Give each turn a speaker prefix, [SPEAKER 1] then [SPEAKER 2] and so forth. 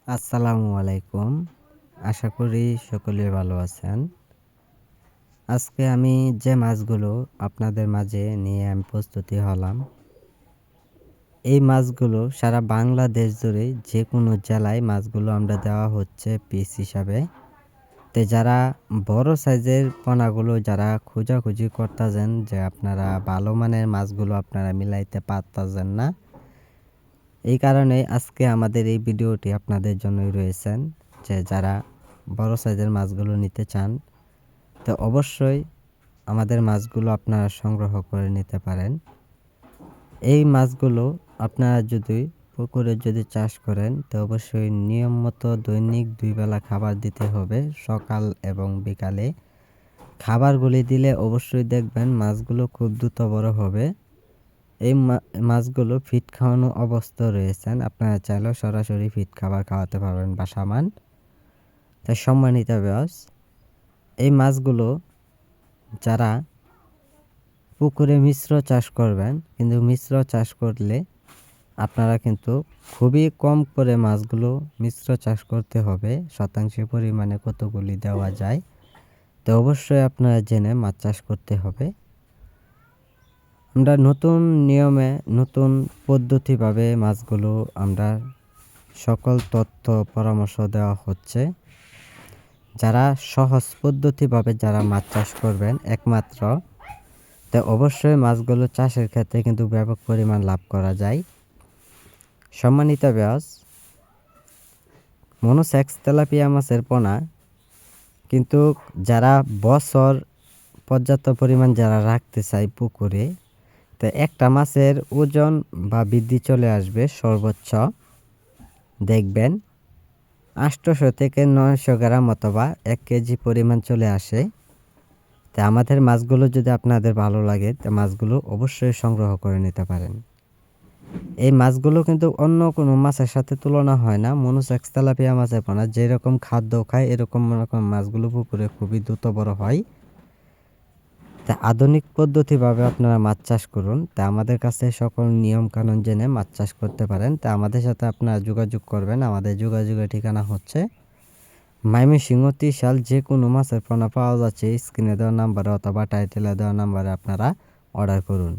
[SPEAKER 1] আসসালামু আলাইকুম। আশা করি সকলে ভালো আছেন। আজকে আমি যে মাছগুলো আপনাদের মাঝে নিয়ে আমি প্রস্তুতি হলাম। এই মাছগুলো সারা বাংলাদেশ জুড়ে যেকোনো জেলায় মাছগুলো আমরা দেওয়া হচ্ছে পিস হিসাবে। যারা বড় সাইজের পোনাগুলো যারা খোঁজাখুঁজি করতেছেন যে আপনারা ভালো মানের মাছগুলো আপনারা মিলাইতে পারতেছেন না। এই কারণে আজকে আমাদের এই ভিডিওটি আপনাদের জন্যই রয়েছেন যে যারা বড় সাইজের মাছগুলো নিতে চান তো অবশ্যই আমাদের মাছগুলো আপনারা সংগ্রহ করে নিতে পারেন। এই মাছগুলো আপনারা যদি পুকুরে যদি চাষ করেন তো অবশ্যই নিয়ম মতো দৈনিক 2 বেলা খাবার দিতে হবে, সকাল এবং বিকালে। খাবারগুলি দিলে অবশ্যই দেখবেন মাছগুলো খুব দ্রুত বড় হবে। এই মাছগুলো ফিড খাওয়ানো অবস্থায় রয়েছেন, আপনারা চাইলেও সরাসরি ফিড খাবার খাওয়াতে পারবেন বা সামান। তাই সম্মানিত ভিউয়ার্স, এই মাছগুলো যারা পুকুরে মিশ্র চাষ করবেন, কিন্তু মিশ্র চাষ করলে আপনারা কিন্তু খুবই কম করে মাছগুলো মিশ্র চাষ করতে হবে। শতাংশ পরিমাণে কতগুলি দেওয়া যায় তো অবশ্যই আপনারা জেনে মাছ চাষ করতে হবে। আমরা নতুন নিয়মে নতুন পদ্ধতিভাবে মাছগুলো আমরা সকল তথ্য পরামর্শ দেওয়া হচ্ছে। যারা সহজ পদ্ধতিভাবে যারা মাছ চাষ করবেন একমাত্র, তো অবশ্যই মাছগুলো চাষের ক্ষেত্রে কিন্তু ব্যাপক পরিমাণ লাভ করা যায়। সম্মানিত ভিউয়ার্স, মনোসেক্স তেলাপিয়া মাছের পোনা কিন্তু যারা বছর পর্যাপ্ত পরিমাণ যারা রাখতে চায় পুকুরে, তো একটা মাছের ওজন বা বৃদ্ধি চলে আসবে সর্বোচ্চ দেখবেন 800 থেকে 900 গ্রাম অথবা 1 কেজি পরিমাণ চলে আসে। তো আমাদের মাছগুলো যদি আপনাদের ভালো লাগে তো মাছগুলো অবশ্যই সংগ্রহ করে নিতে পারেন। এই মাছগুলো কিন্তু অন্য কোনো মাছের সাথে তুলনা হয় না। মনোসেক্স তেলাপিয়া মাছের পোনা যেরকম খাদ্য খায় এরকম রকম মাছগুলো পুকুরে খুবই দ্রুত বড় হয়। তা আধুনিক পদ্ধতিভাবে আপনারা মাছ চাষ করুন। তা আমাদের কাছে সকল নিয়ম কানুন জেনে মাছ চাষ করতে পারেন। তা আমাদের সাথে আপনারা যোগাযোগ করবেন। আমাদের যোগাযোগের ঠিকানা হচ্ছে ময়মনসিংহ ত্রিশাল। যে কোনো মাছের পোনা পাওয়া যাচ্ছে স্ক্রিনে দেওয়া নাম্বারে অথবা টাইটেলে দেওয়া নাম্বারে আপনারা অর্ডার করুন।